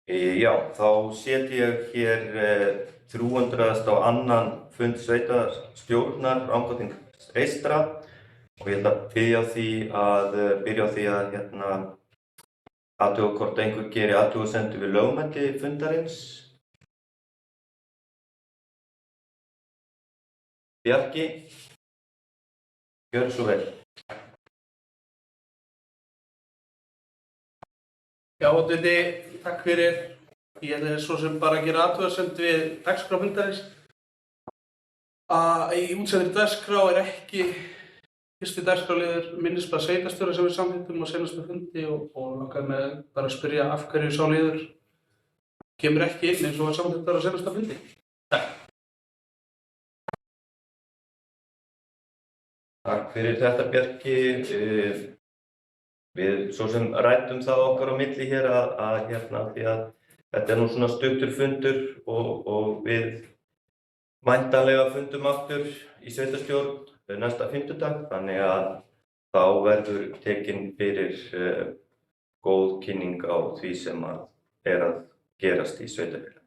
Já, þá set ég hér 300. og annan fund sveitarstjórnar Rangárþings eystra og ég ætla að byrja á því að athuga hvort einhver geri athugasemdir við lögmæti fundarins. Bjarki, gjörðu svo vel. Já, oddviti, takk fyrir. Ég ætla svo sem bara að gera athugasemd við dagskrá fundarins. Í útsendri dagskrá ekki fyrsti dagskrárliður minnisblað sveitarstjóra sem við samþykktum á seinasta fundi og langar með bara að spyrja af hverju sá liður kemur ekki inn eins og var samþykktur á seinasta fundi. Takk. Takk fyrir þetta, Bjarki. Við svo sem ræddum það okkar á milli hér því að þetta nú svona stuttur fundur og við væntanlega fundum aftur í sveitarstjórn næsta fimmtudag, þannig að þá verður tekin fyrir góð kynning á því sem að gerast í sveitarfélagi.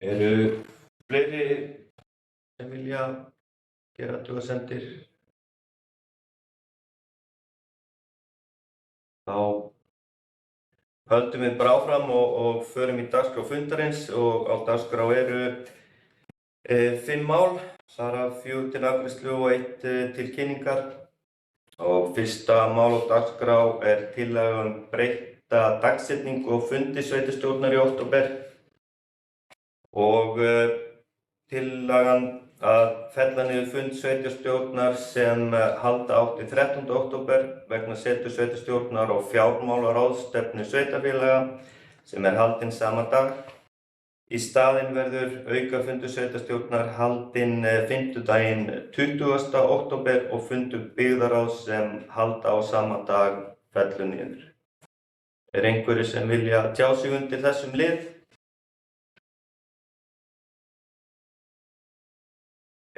Eru fleiri sem vilja gera athugasemdir? Þá höldum við bara áfram og förum í dagskrá fundarins og á dagskrá eru 5 mál, þar af 4 til afgreiðslu og 1 til kynningar. Og fyrsta mál á dagskrá tillaga breytta dagsetningu og fundi sveitarstjórnar í október og tillagan að fella niður fund sveitarstjórnar sem halda átti 13. október vegna setu sveitarstjórnar og fjármálaráðstefnu sveitarfélaga sem haldinn sama dag. Í staðinn verður aukafundur sveitarstjórnar haldinn fimmtudaginn 20. október og fundur byggðarráðs sem halda á sama dag fellur niður. Einhverjir sem vilja tjá sig undir þessum lið?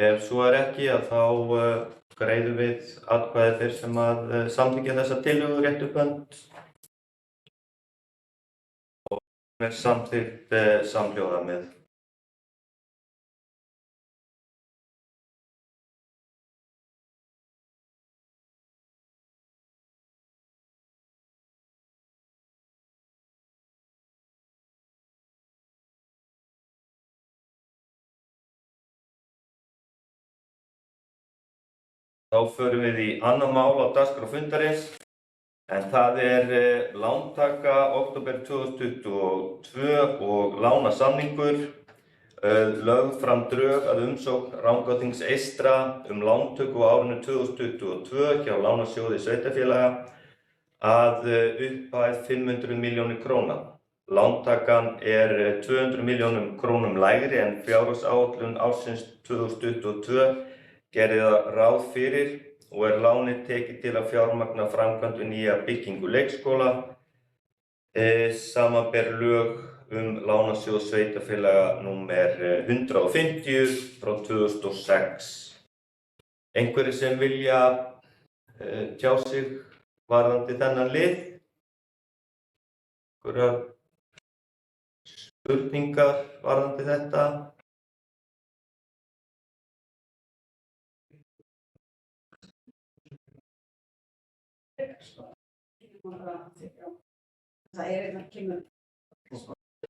Ef svo ekki, þá greiðum við atkvæði þeir sem samþykkja þessa tillögu rétt upp hönd. Og hún samþykkt samhljóða með. Þá förum við í annað mál á dagskrá fundarins, en það lántaka október 2022 og lánasamningur. Lögð fram drög að umsókn Rangárþings eystra lántöku á árinu 2022 hjá Lánasjóði sveitarfélaga að upphæð 500 milljónir króna. Lántakan 200 milljónum krónum lægri en fjárhagsáætlun ársins 2022 gerði ráð fyrir og lánið tekið til að fjármagna framkvæmd við nýja byggingu leikskóla, samanber lög Lánasjóð sveitarfélaga númer 150 frá 2006. Einhverjir sem vilja tjá sig varðandi þennan lið? Einhverjar spurningar varðandi þetta? Það kemur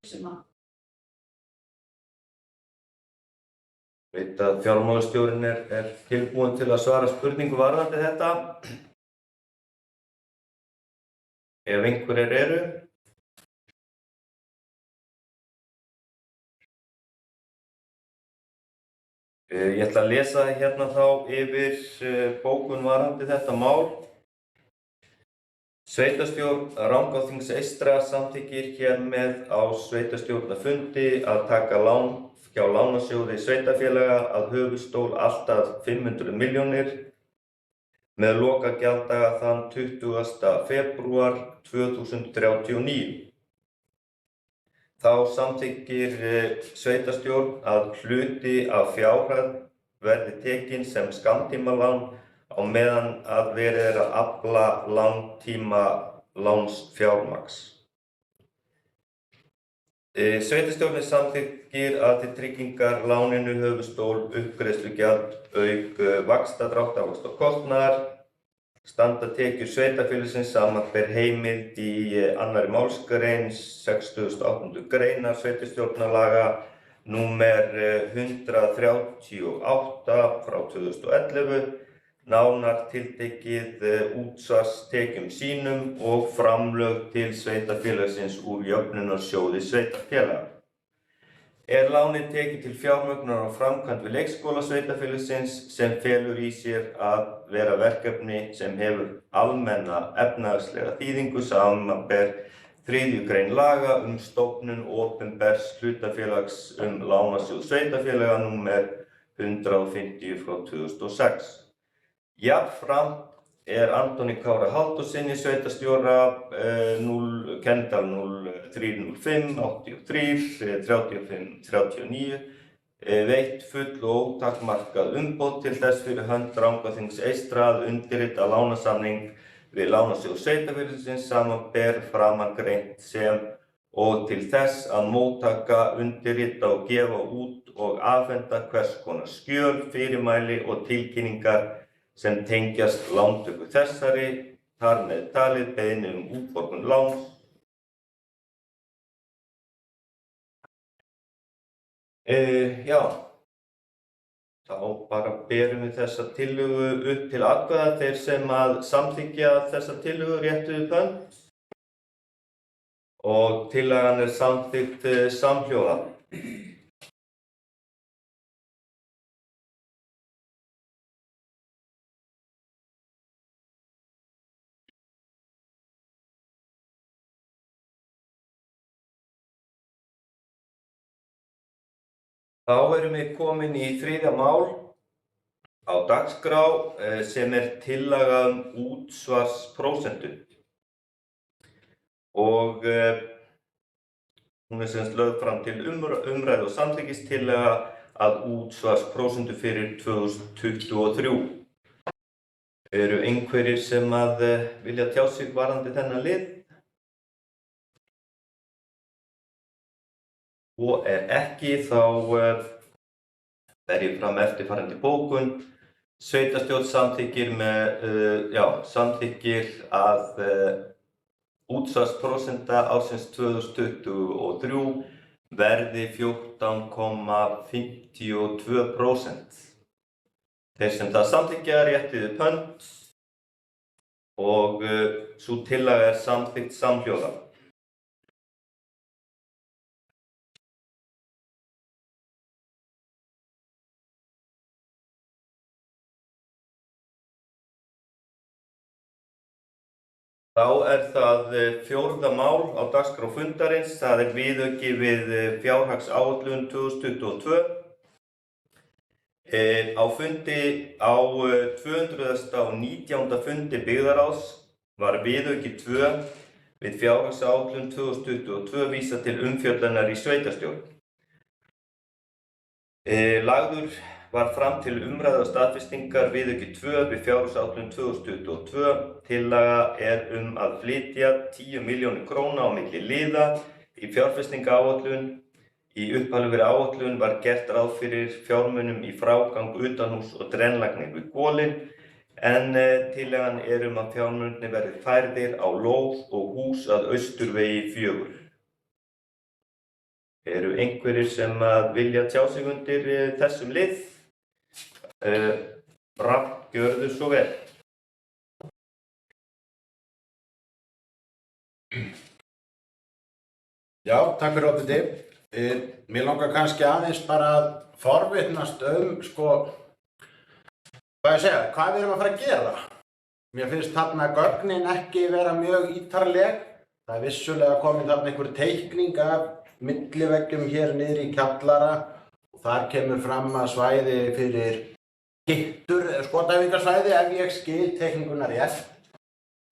sem að Veit að fjármálastjórinn tilbúinn til að svara spurningu varðandi þetta. Ef einhverjir eru. Ég ætla að lesa hérna þá yfir bókun varðandi þetta mál. Sveitarstjórn Rangárþings eystra samþykkir hér með á sveitarstjórnarfundi að taka lán hjá Lánasjóði sveitarfélaga að höfuðstól allt að 500 milljónir með lokagjalddaga þann 20. febrúar 2039. Þá samþykkir sveitarstjórn að hluti af fjárhæð verði tekin sem skammtímalán á meðan að verið að afla langtíma lánsfjármagns. Sveitarstjórnin samþykkir að til tryggingar láninu höfuðstól uppgreiðslugjald auk vaxtadráttar, vaxtakostnaðar, standa tekjur sveitarfélagsins samanber heimild í 2. málsgrein 68. greinar sveitarstjórnarlaga númer 138 frá 2011, nánar tiltekið útsvarstekjum sínum og framlög til sveitarfélagsins úr jöfnunarsjóði sveitarfélaga. Lánið tekið til fjármögnunar á framkvæmd við leikskóla sveitarfélagsins sem felur í sér að vera verkefni sem hefur almenna efnahagslega þýðingu samanber 3. grein laga stofnun opinbers hlutafélags lánasjóð sveitarfélaga númer 150 frá 2006. Jafnframt Antoni Kára Halldórssyni sveitarstjóra kennitala 0305 83 35 39 veitt full og ótakmarkað umboð til þess fyrir hönd Rangárþings eystra að undirrita lánasamning við lánasjóð sveitarfélagsins samanber framangreint sem og til þess að móttaka, undirrita og gefa út og afhenda hvers konar skjöl, fyrirmæli og tilkynningar sem tengjast lántöku þessari, þar með talið beiðni útborgun láns. Þá bara berum við þessa tillögu upp til atkvæða. Þeir sem að samþykkja þessa tillögu réttu upp hönd og tillagan samþykkt samhljóða. Þá erum við komin í 3. mál á dagskrá sem tillaga útsvarsprósentu. Og hún sem lögð fram til umræðu og samþykkistillaga að útsvarsprósentu fyrir 2023. Eru einhverjir sem að vilja tjá sig varðandi þennan lið? Og ekki, þá ber ég fram eftirfarandi bókun. Sveitarstjórn samþykkir að útsvarsprósenta ársins 2023 verði 14,52%. Þeir sem það samþykkja réttið upp hönd og sú tillaga samþykkt samhljóða. Þá það 4. mál á dagskrá fundarins, það viðauki við fjárhagsáætlun 2022. Á fundi á 219. fundi byggðarráðs var viðauki 2 við fjárhagsáætlun 2022 vísað til umfjöllunar í sveitarstjórn. Lagður var fram til umræðu og staðfestingar viðauki 2 við fjárhagsáætlun 2022. Tillaga að flytja 10 milljónir króna á milli liða í fjárfestingaráætlun. Í upphaflegri áætlun var gert ráð fyrir fjármunum í frágang utanhús og drenlagningu við Golin, en tillagan að fjármunirnir verði færðir á lóð og hús að Austurvegi 4. Eru einhverjir sem vilja tjá sig undir þessum lið? Rafn, gjörðu svo vel. Já, takk fyrir opið. Mér langar kannski aðeins bara að forvitnast hvað við erum að fara að gera. Mér finnst þarna gögnin ekki vera mjög ítarleg. Það vissulega komin þarna einhver teikning af milliveggjum hér niður í kjallara og þar kemur fram að svæði fyrir skyttur, skotæfingarsvæði, ef ég skil teikninguna rétt.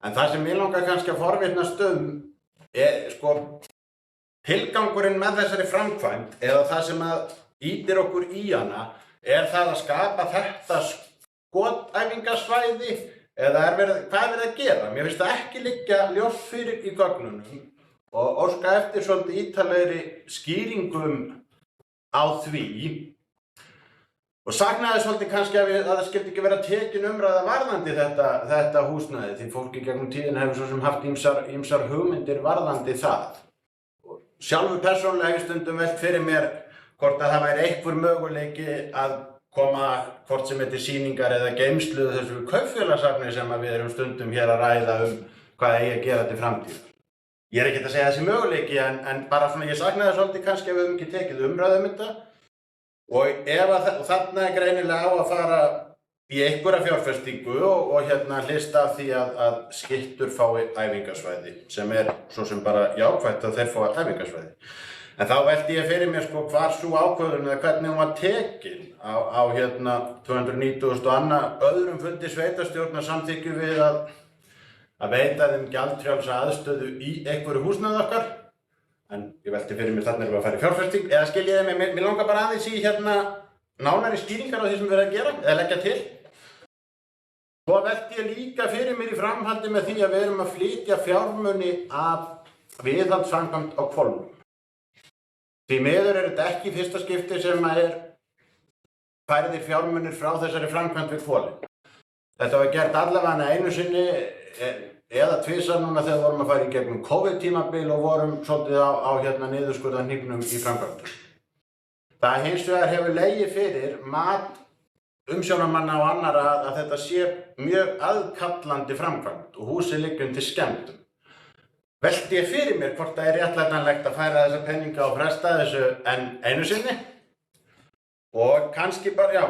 En það sem mér langar kannski að forvitnast tilgangurinn með þessari framkvæmd, eða það sem ýtir okkur í hana, það að skapa þetta skotæfingasvæði eða hvað er verið að gera? Mér finnst það ekki liggja ljóst fyrir í gögnunum og óska eftir svolítið ítarlegri skýringum á því. Og saknaði svolítið kannski að það skyldi ekki vera tekin umræða varðandi þetta húsnæði, því fólki gegnum tíðina hefur svo sem haft ýmsar hugmyndir varðandi það. Og sjálfur persónulega hef ég stundum velt fyrir mér hvort að það væri einhver möguleiki að koma hvort sem þetta sýningar eða geymslu þessu kaupfélagssafni sem við erum stundum hér að ræða hvað eigi að gera til framtíðar. Ég er ekkert að segja þessi möguleiki en bara svona ég saknaði svolítið kannski að við höfum ekki tekið umræðu þetta. Og þarna er greinilega á að fara í einhverja fjárfestingu og hlista af því að skyttur fái æfingasvæði, sem er svo sem bara jákvætt að þeir fái æfingasvæði. En þá velti ég fyrir mér hvar sú ákvörðun eða hvernig hún var tekin á 290. öðrum fundi sveitarstjórnar samþykkju við að veita þeim gjaldfrjálsa aðstöðu í einhverju húsnæði okkar. En ég velti fyrir mér þarna erum við að fara í fjárfesting, eða skiljiði mig, mér langar bara aðeins í nánari skýringar á því sem við erum að gera, eða leggja til. Svo velti ég líka fyrir mér í framhaldi með því að við erum að flytja fjármuni af viðhaldsframkvæmd á Hvolfum. Því miður er þetta ekki fyrsta skipti sem færðir fjármunir frá þessari framkvæmd við Hvolfin. Þetta var gert allavega einu sinni eða tvisvar núna þegar við vorum að fara í gegnum COVID-tímabil og vorum svolítið á niðurskurðarhnífnum í framkvæmdum. Það hins vegar hefur legið fyrir mat umsjónarmanna og annarra að þetta sé mjög aðkallandi framkvæmd og húsið liggur undir skemmdum. Velti ég fyrir mér hvort það er réttlætanlegt að færa þessa peninga og fresta þessu enn einu sinni og kannski bara,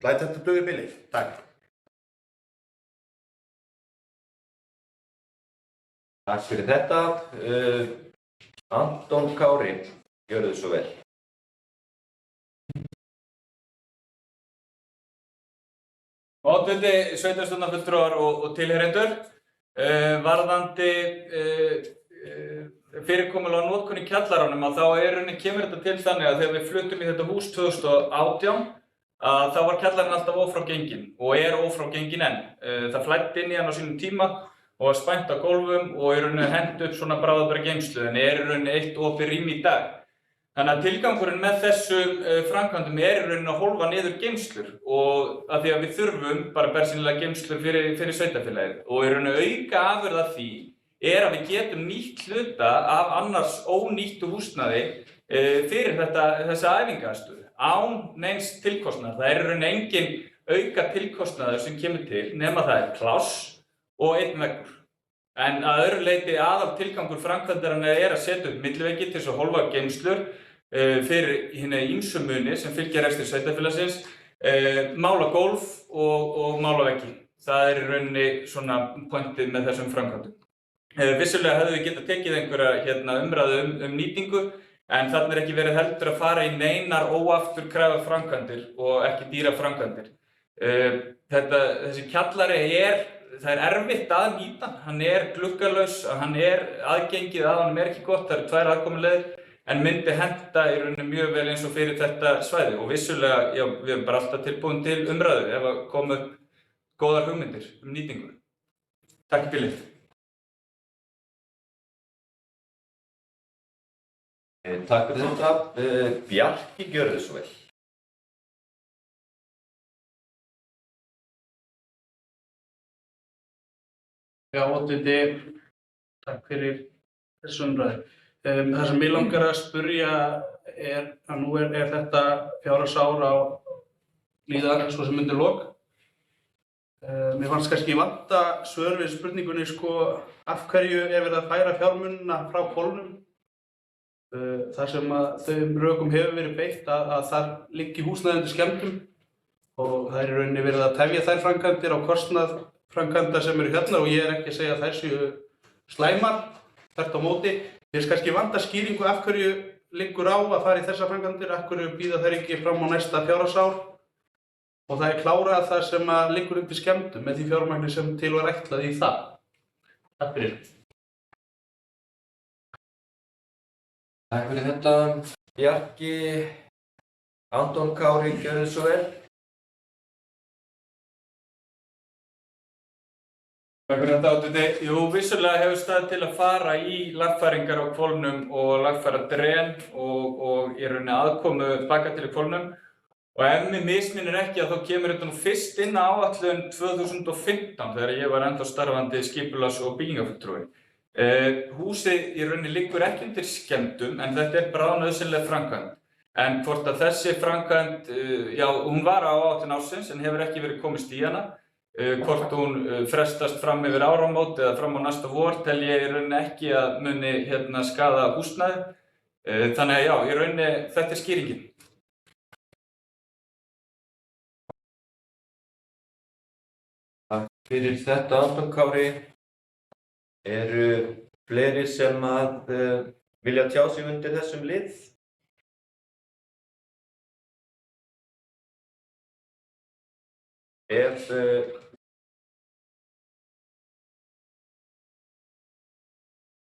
læt þetta duga í bili. Takk. Takk fyrir þetta. Anton Kári, gjörðu svo vel. Oddviti, sveitarstjórnarfulltrúar og tilheyrendur, varðandi fyrirkomulag notkun í kjallaranum að þá kemur þetta til þannig að þegar við fluttum í þetta hús 2018 að þá var kjallarinn alltaf ófrágenginn og er ófrágenginn enn. Það flæddi inn í hann á sínum tíma og var spænt á gólfum og hent upp svona bráðabæra geymslu en er eitt opið rými í dag. Þannig að tilgangurinn með þessum framkvæmdum er að hólfa niður geymslur og að því að við þurfum bara bersýnilega geymslur fyrir sveitarfélagið og auka afurð af því að við getum nýtt hluta af annars ónýttu húsnæði fyrir þessa æfingaaðstöðu án neins tilkostnaðar. Það er engin auka tilkostnaður sem kemur til nema það er pláss og einn veggur. En að öðru leyti aðal tilgangur framkvæmdarinnar er að setja upp milliveggi til þess að hólfa geymslur fyrir hina ýmsu muni sem fylgja rekstri sveitarfélagsins, mála gólf og mála veggi. Það er í rauninni svona pointið með þessum framkvæmdum. Vissulega hefðu við getað tekið einhverja umræðu nýtingu, en þarna er ekki verið heldur að fara í neinar óafturkræfar framkvæmdir og ekki dýra framkvæmdir. Þessi kjallari það er erfitt að nýta hann, hann er gluggalaus, hann er aðgengið að honum ekki gott, það eru 2 aðkomuleiðir, en myndi henta í rauninni mjög vel eins og fyrir þetta svæði og vissulega, við erum bara alltaf tilbúin til umræðu ef að koma upp góðar hugmyndir nýtingu. Takk í bili. Takk fyrir þetta. Bjarki, gjörðu svo vel. Oddviti, takk fyrir þessu umræðu. Það sem mig langar að spyrja að nú er þetta fjárhagsár á líða svo sem undir lok. Mér fannst kannski vanta svör við spurningunni af hverju er verið að færa fjármunina frá Hvolfum. Þar sem að þeim rökum hefur verið beitt að þar liggi húsnæði undir skemmdum og það er í rauninni verið að tefja þær framkvæmdir á kostnað framkvæmda sem eru hérna og ég er ekki að segja að þær séu slæmar, þvert á móti. Mér finnst kannski vanta skýringu af hverju liggur á að fara í þessar framkvæmdir, af hverju bíða þær ekki fram á næsta fjárhagsár og það er klárað það sem að liggur undir skemmdum með því fjármagni sem til var ætlað í það. Takk fyrir. Takk fyrir þetta. Bjarki, Anton Kári, gjörðu svo vel. Takk fyrir þetta Oddviti. Jú, vissulega hefur staðið til að fara í lagfæringar á hvolfnum og lagfæra dren og í rauninni aðkomu bakatil í hvolfnum. Og ef mig misminnir ekki þá kemur þetta nú fyrst inn á áætlun 2015 þegar ég var ennþá starfandi skipulags- og byggingafulltrúi. Húsið í rauninni liggur ekki undir skemmdum en þetta bráðnauðsynleg framkvæmd. En hvort að þessi framkvæmd, já, hún var á áætlun ársins en hefur ekki verið komist í hana. Hvort hún frestast fram yfir áramót eða fram á næsta vor tel ég í rauninni ekki að muni skaða húsnæði. Þannig að já, í rauninni þetta skýringin. Takk fyrir þetta, Anton Kári. Eru fleiri sem að vilja tjá sig undir þessum lið?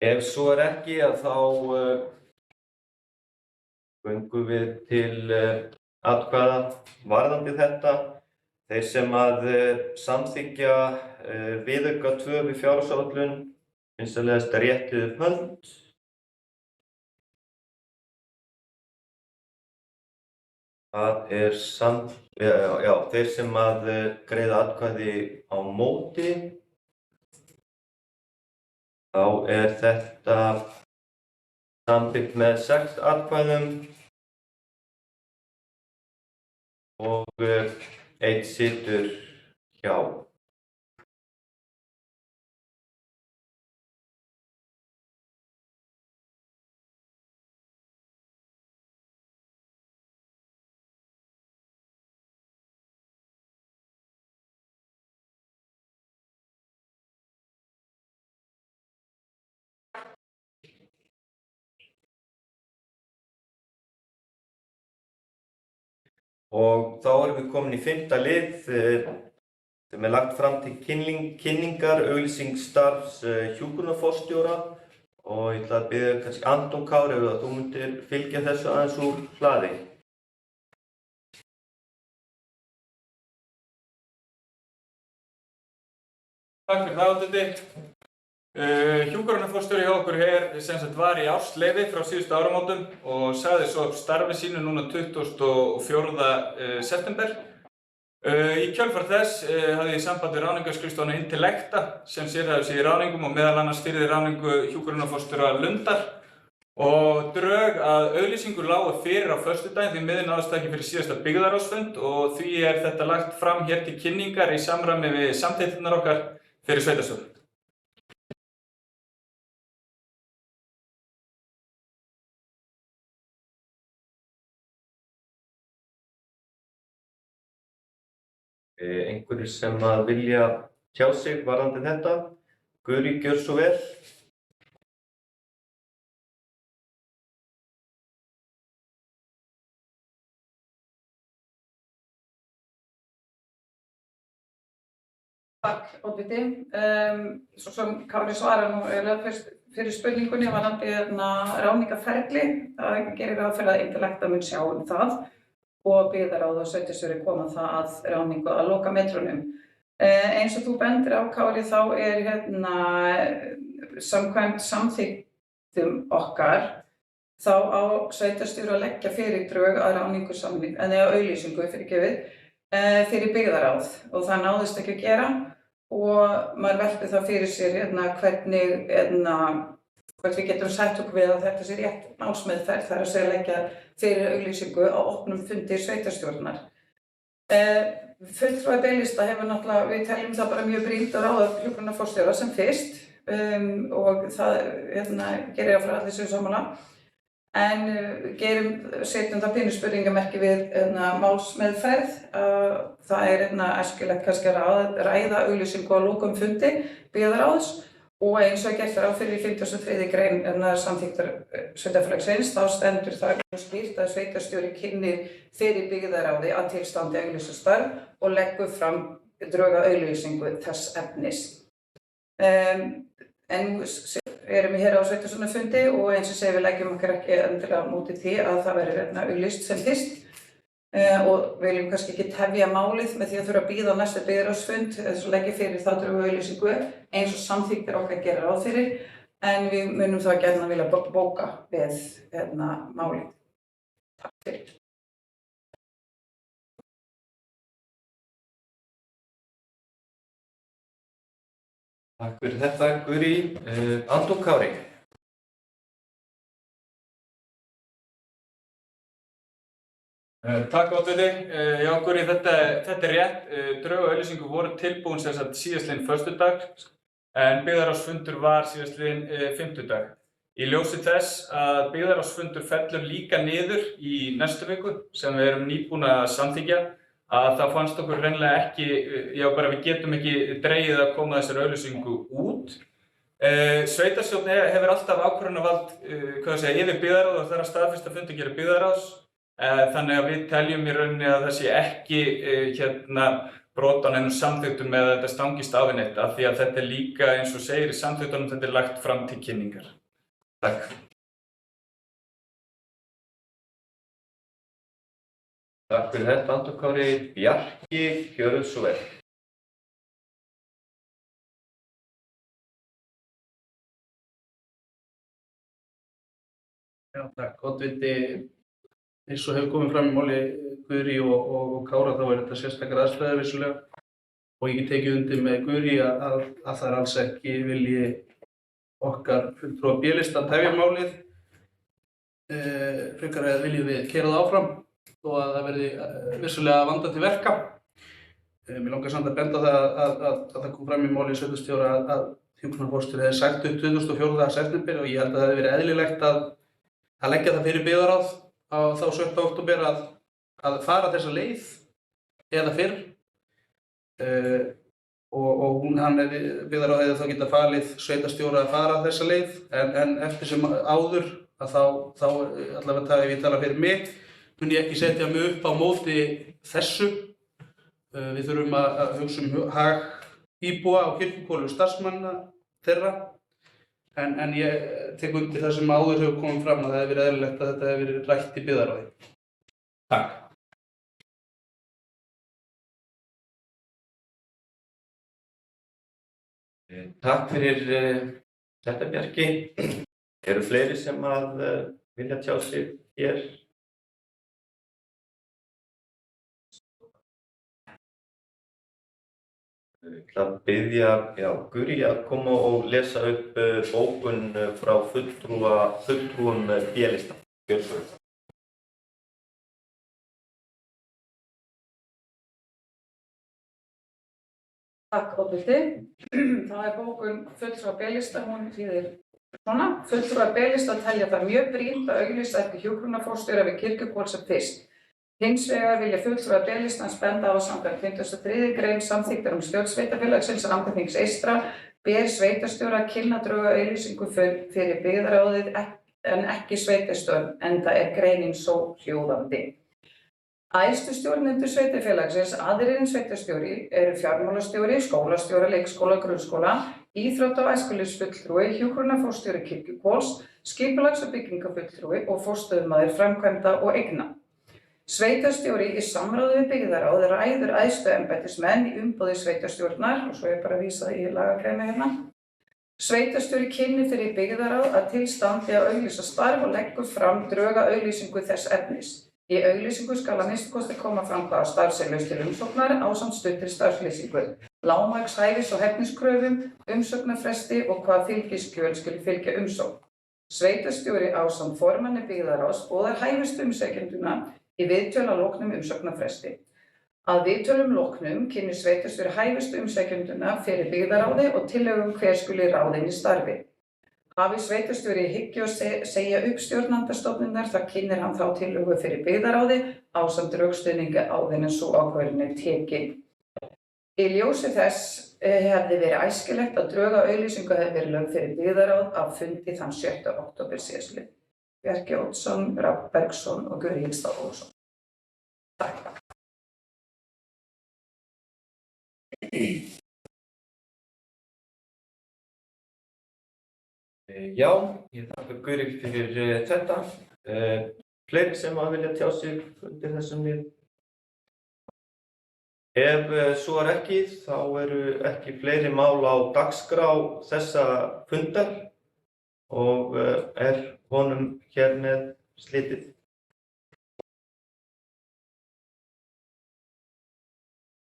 Ef svo ekki þá göngum við til atkvæða varðandi þetta. Þeir sem að samþykkja viðauka 2 við fjárhagsáætlun vinsamlegast réttið upp hönd. Það þeir sem að greiða atkvæði á móti. Þá þetta samþykkt með 6 atkvæðum og 1 situr hjá. Og þá erum við komin í 5. lið sem lagt fram til kynningar auglýsing starfs hjúkrunarforstjóra og ég ætla að biðja kannski Anton Kári að þú myndir fylgja þessu aðeins úr hlaði. Takk fyrir það Oddviti. Hjúkrunarforstjóri hjá okkur var í ársleyfi frá síðustu áramótum og sagði svo upp starfi sínu núna 24. september. Í kjölfar þess hafði ég samband við ráðningarskrifstofuna Intellecta sem sérhæfir sig í ráðningum og meðal annars fyrir ráðningu hjúkrunarforstjóra Lundar. Og drög að auglýsingu lágu fyrir á föstudaginn því miður náðist ekki fyrir síðasta byggðarráðsfund og því þetta lagt fram hér til kynningar í samræmi við samþykktirnar okkar fyrir sveitarstjórn. Einhverjir sem að vilja tjá sig varðandi þetta? Guri, gjör svo vel. Takk, Oddviti. Svo sem Kári svarar nú fyrst fyrir spurningunni varðandi ráðningarferli. Það gerir ráð fyrir að Intellecta mun sjá það og byggðarráð og sveitarstjóri koma það að ráðningu að lokametrunum. Eins og þú bendir á, Kári, þá samkvæmt samþykktum okkar þá á sveitarstjóri að leggja fyrir drög að ráðningu auglýsingu fyrir byggðarráð og það náðist ekki að gera og maður velti þá fyrir sér hvort við getum sætt okkur við að þetta sé rétt málsmeðferð, það er að segja leggja fyrir auglýsingu á opnum fundi sveitarstjórnar. Fulltrúi biðlista hefur náttúrulega, við teljum það bara mjög brýnt að ráða hjúkrunarforstjóra sem fyrst og það gerir ég frá allir sem sammála. En setjum það pínu spurningamerki við málsmeðferð. Það æskilegt kannski að ræða auglýsingu á lokum fundi byggðarráðs og eins og gert ráð fyrir í 53. grein samþykktar sveitarfélagsins þá stendur það skýrt að sveitarstjóri kynnir fyrir byggðarráði að tilstandi auglýsastarf og leggur fram drög að auglýsingu þess efnis. En erum við hér á sveitarstjórnarfundi og eins og segir við leggjum okkar ekki endilega á móti því að það verður auglýst sem fyrst. og viljum kannski ekki tefja málið með því að þurfa að bíða á næstu byggðarráðsfund þess að leggja fyrir þá draugaauglýsingu eins og samþykktir okkar gera ráð fyrir, en við munum þá gjarnan vilja bóka við málið. Takk fyrir. Takk fyrir þetta, Guri. Anton Kári. Takk oddviti. Já, Guri, þetta er rétt. Drög og auglýsingu voru tilbúin sem sagt síðastliðinn föstudag, en byggðarráðsfundur var síðastliðinn fimmtudag. Í ljósi þess að byggðarráðsfundur fellur líka niður í næstu viku, sem við erum nýbúin að samþykkja, að það fannst okkur hreinlega ekki, við getum ekki dregið að koma þessari auglýsingu út. Sveitarstjórn hefur alltaf ákvörðunarvald yfir byggðarráð og það er að staðfesta fundargerð byggðarráðs. Þannig að við teljum í rauninni að það sé ekki brot á neinum samþykktum eða þetta stangist á við neitt, af því að þetta er líka, eins og segir í samþykktunum, þetta er lagt fram til kynningar. Takk. Takk fyrir þetta, Anton Kári. Bjarki, gjörðu svo vel. Já, takk. Oddviti, eins og hefur komið fram í máli Guri og Kára, þá er þetta sérstakar aðstæður vissulega, og ég get tekið undir með Guri að það er alls ekki vilji okkar fulltrúa B-lista að tefja málið. Frekar viljum við keyra það áfram og að það verði vissulega vandað til verka. Mér langar samt að benda það að það kom fram í máli sveitarstjóra að hjúkrunarforstjóri hefði sagt upp 24. september og ég held að það hefði verið eðlilegt að leggja það fyrir byggðarráð á þá 7. október að fara þessa leið eða fyrr. Og byggðarráð hefði þá getað falið sveitarstjóra að fara þessa leið, en eftir sem áður að þá allavega ef ég tala fyrir mig, mun ég ekki setja mig upp á móti þessu. Við þurfum að hugsa hag íbúa á Kirkjuhvoli og starfsmanna þeirra, en ég tek undir það sem áður hefur komið fram að það hefur verið eðlilegt að þetta hefur verið rætt í byggðarráði. Takk. Takk fyrir þetta, Bjarki. Eru fleiri sem að vilja tjá sig hér? Ég ætla að biðja Guri að koma og lesa upp bókun frá fulltrúum B-lista. Gjörðu svo vel. Takk, oddviti. Það er bókun fulltrúa B-lista, hún þýðir svona. Fulltrúar B-lista telja það mjög brýnt að auglýsa eftir hjúkrunarforstjóra við Kirkjuhvol sem fyrst. Hins vegar vilja fulltrúar B-listans benda á samkvæmt 23. grein samþykktar stjórn sveitarfélagsins Rangárþings eystra ber sveitarstjóra að kynna draugaauglýsingu fyrir byggðarráðið en ekki sveitarstjórn, enda er greinin svo hljóðandi. Æðstu stjórnendur sveitarfélagsins, aðrir en sveitarstjóri, eru fjármálastjóri, skólastjóra, leikskóla, grunnskóla, íþrótta- og æskulýðsfulltrúi, hjúkrunarforstjóri Kirkjuhvols, skipulags- og byggingafulltrúi og forstöðumaður framkvæmda og eigna. Sveitarstjóri í samráði við byggðarráð ræður æðstu embættismenn í umboði sveitarstjórnar, og svo er bara að vísa í lagagreina hérna. Sveitarstjóri kynnir fyrir byggðarráð að til standi að auglýsa starf og leggur fram draugaauglýsingu þess efnis. Í auglýsingu skal að minnsta kosti koma fram hvaða starf sé laust til umsóknar ásamt stuttri starfslýsingu, lágmarks hæfis- og hæfniskröfum, umsóknarfresti og hvaða fylgiskjöl skuli fylgja umsókn. Sveitarstjóri ásamt formanni byggðarráðs boðar hæfustu umsækjenduna í viðtöl að loknum umsóknarfresti. Að viðtölum loknum kynnir sveitarstjóri hæfustu umsækjenduna fyrir byggðarráði og tillögum hver skuli ráðinn í starfi. Hafi sveitarstjóri í hyggju að segja upp stjórnandastofnunar, þá kynnir hann þá tillögu fyrir byggðarráði ásamt rökstuðningi áður en sú ákvörðun er tekin. Í ljósi þess hefði verið æskilegt að draugaauglýsingu hefði verið lögð fyrir byggðarráð á fundi þann 7. október síðastliðinn. Bjarki Oddsson, Rafn Bergsson og Guri Hildstad Olsson. Takk. Já, ég þakka Guri fyrir þetta. Fleiri sem að vilja tjá sig undir þessum við Ef svo ekki, þá eru ekki fleiri mál á dagskrá þessa fundar og er honum hér með slitið.